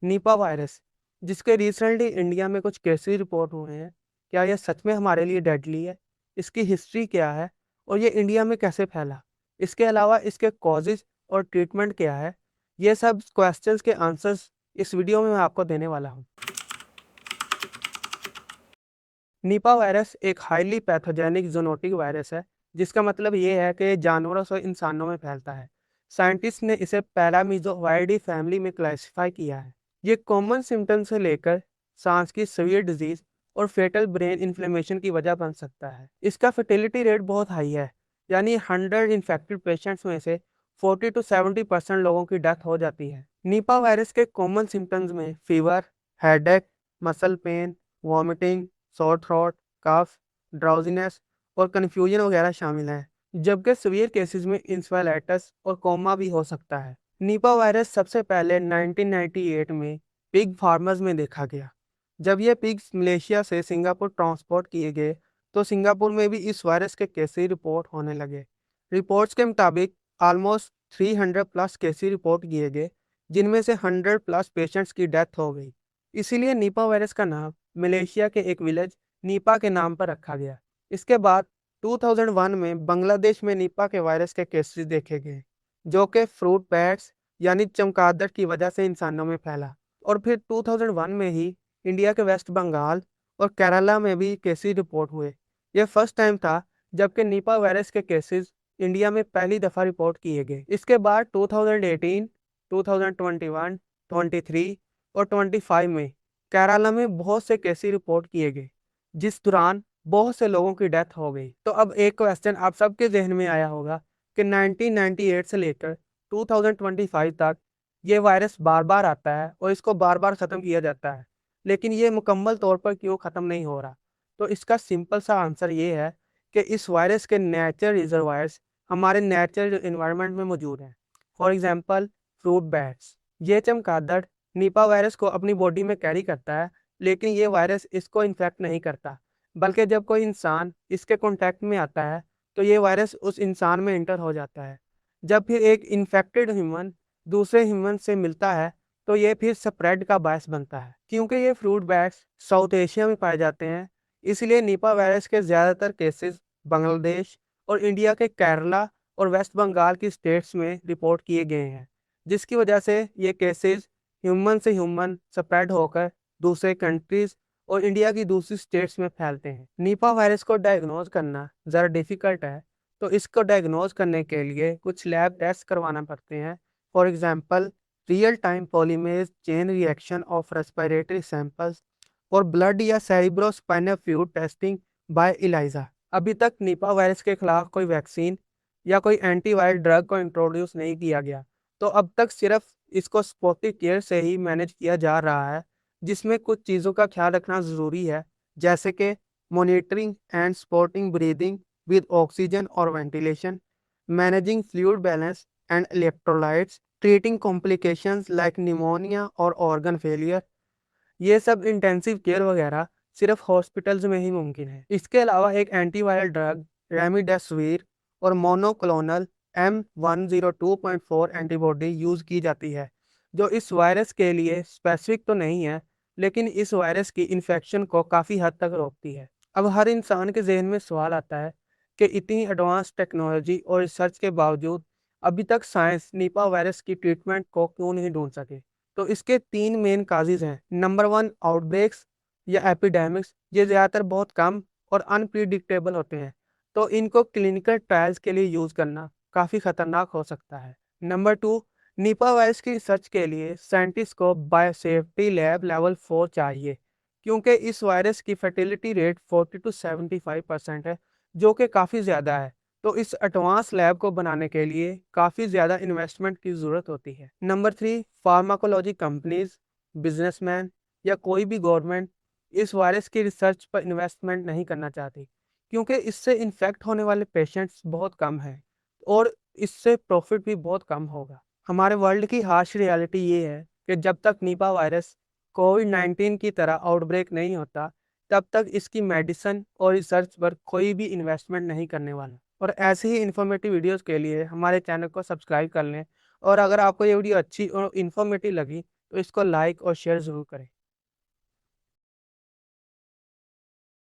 Nipah virus, जिसके recently India में कुछ केसेस रिपोर्ट हुए हैं, क्या यह सच में हमारे लिए डेडली है? इसकी हिस्ट्री क्या है और ये इंडिया में कैसे फैला? इसके अलावा इसके कॉजेज और ट्रीटमेंट क्या है? ये सब क्वेश्चंस के आंसर्स इस वीडियो में मैं आपको देने वाला हूँ। निपा वायरस एक हाईली पैथोजेनिक जूनोटिक वायरस है, जिसका मतलब ये है कि ये जानवरों से इंसानों में फैलता है। साइंटिस्ट ने इसे पैरामीजोवाइडी फैमिली में क्लासिफाई किया है। ये कॉमन सिम्टम्स से लेकर सांस की सीवियर डिजीज और फेटल ब्रेन इन्फ्लेमेशन की वजह बन सकता है। इसका फर्टिलिटी रेट बहुत हाई है, यानी 100 इन्फेक्टेड पेशेंट्स में से 40 to 70% लोगों की डेथ हो जाती है। निपा वायरस के कॉमन सिम्टम्स में fever, headache, muscle pain, vomiting, sore throat, cough, drowsiness और कन्फ्यूजन वगैरह शामिल हैं, जबकि सीवियर केसेस में इंसेफेलाइटिस और कोमा भी हो सकता है। निपा वायरस सबसे पहले 1998 में पिग फार्मर्स में देखा गया। जब ये पिग्स मलेशिया से सिंगापुर ट्रांसपोर्ट किए गए, तो सिंगापुर में भी इस वायरस के केसेस रिपोर्ट होने लगे। रिपोर्ट्स के मुताबिक ऑलमोस्ट 300 प्लस केसेस रिपोर्ट किए गए, जिनमें से 100 प्लस पेशेंट्स की डेथ हो गई। इसीलिए निपा वायरस का नाम मलेशिया के एक विलेज निपा के नाम पर रखा गया। इसके बाद 2001 में बांग्लादेश में निपा के वायरस के केसेस देखे गए, जो कि फ्रूट बैट्स यानी चमगादड़ की वजह से इंसानों में फैला। और फिर 2001 में ही इंडिया के वेस्ट बंगाल और केरला में भी केसेस रिपोर्ट हुए। यह फर्स्ट टाइम था जबकि निपा वायरस के केसेस इंडिया में पहली दफा रिपोर्ट किए गए। इसके बाद 2018, 2021, 23 और 25 में केरला में बहुत से केसेस रिपोर्ट किए गए, जिस दौरान बहुत से लोगों की डेथ हो गई। तो अब एक क्वेश्चन आप सबके जहन में आया होगा कि 1998 से लेकर 2025 तक ये वायरस बार बार आता है और इसको बार बार खत्म किया जाता है, लेकिन ये मुकम्मल तौर पर क्यों खत्म नहीं हो रहा? तो इसका सिंपल सा आंसर ये है कि इस वायरस के नेचुरल रिजर्वायर्स हमारे नेचुरल एनवायरनमेंट में मौजूद हैं। For example, fruit bats. ये चमगादड़ निपा वायरस को अपनी बॉडी में कैरी करता है, लेकिन ये वायरस इसको इन्फेक्ट नहीं करता, बल्कि जब कोई इंसान इसके कांटेक्ट में आता है तो ये वायरस उस इंसान में इंटर हो जाता है। जब फिर एक इन्फेक्टेड ह्यूमन दूसरे ह्यूमन से मिलता है तो ये फिर स्प्रेड का बायस बनता है। क्योंकि ये फ्रूट बैट्स साउथ एशिया में पाए जाते हैं, इसलिए निपा वायरस के ज़्यादातर केसेस बांग्लादेश और इंडिया के केरला और वेस्ट बंगाल की स्टेट्स में रिपोर्ट किए गए हैं, जिसकी वजह से ये केसेस ह्यूमन से ह्यूमन स्प्रेड होकर दूसरे कंट्रीज और इंडिया की दूसरी स्टेट्स में फैलते हैं। निपा वायरस को डायग्नोज करना ज़रा डिफिकल्ट है, तो इसको डायग्नोज करने के लिए कुछ लैब टेस्ट करवाना पड़ते हैं। For example, real time polymerase chain reaction of respiratory samples और ब्लड या cerebrospinal fluid testing by ELISA. अभी तक निपा वायरस के खिलाफ कोई वैक्सीन या कोई एंटीवायरल ड्रग को इंट्रोड्यूस नहीं किया गया, तो अब तक सिर्फ इसको सपोर्टिव केयर से ही मैनेज किया जा रहा है, जिसमें कुछ चीज़ों का ख्याल रखना ज़रूरी है, जैसे कि monitoring and supporting breathing with oxygen और ventilation, managing fluid balance and electrolytes, treating complications like pneumonia और ऑर्गन फेलियर। ये सब इंटेंसिव केयर वगैरह सिर्फ हॉस्पिटल्स में ही मुमकिन है। इसके अलावा एक एंटीवायरल ड्रग रेमडेसिविर और मोनोक्लोनल M102.4 एंटीबॉडी यूज़ की जाती है, जो इस वायरस के लिए स्पेसिफिक तो नहीं है, लेकिन इस वायरस की इन्फेक्शन को काफ़ी हद तक रोकती है। अब हर इंसान के जहन में सवाल आता है कि इतनी एडवांस टेक्नोलॉजी और रिसर्च के बावजूद अभी तक साइंस निपा वायरस की ट्रीटमेंट को क्यों नहीं ढूंढ सके? तो इसके तीन मेन काजेज हैं। नंबर वन, आउटब्रेक्स या एपिडेमिक्स। ये ज़्यादातर बहुत कम और अनप्रिडिक्टेबल होते हैं, तो इनको क्लिनिकल ट्रायल्स के लिए यूज़ करना काफ़ी खतरनाक हो सकता है। नंबर टू, निपा वायरस की रिसर्च के लिए साइंटिस्ट को बायोसेफ्टी लैब लेवल 4 चाहिए, क्योंकि इस वायरस की फर्टिलिटी रेट 40 to 75% है, जो कि काफ़ी ज़्यादा है। तो इस एडवांस लैब को बनाने के लिए काफ़ी ज़्यादा इन्वेस्टमेंट की ज़रूरत होती है। Number three, pharmacology companies, businessman या कोई भी गवर्नमेंट इस वायरस की रिसर्च पर इन्वेस्टमेंट नहीं करना चाहती, क्योंकि इससे इन्फेक्ट होने वाले पेशेंट्स बहुत कम हैं और इससे प्रॉफिट भी बहुत कम होगा। हमारे वर्ल्ड की हार्श रियलिटी ये है कि जब तक निपा वायरस कोविड-19 की तरह आउटब्रेक नहीं होता, तब तक इसकी मेडिसिन और रिसर्च पर कोई भी इन्वेस्टमेंट नहीं करने वाला। और ऐसे ही इन्फॉर्मेटिव वीडियोस के लिए हमारे चैनल को सब्सक्राइब कर लें। और अगर आपको ये वीडियो अच्छी और इन्फॉर्मेटिव लगी तो इसको लाइक और शेयर ज़रूर करें।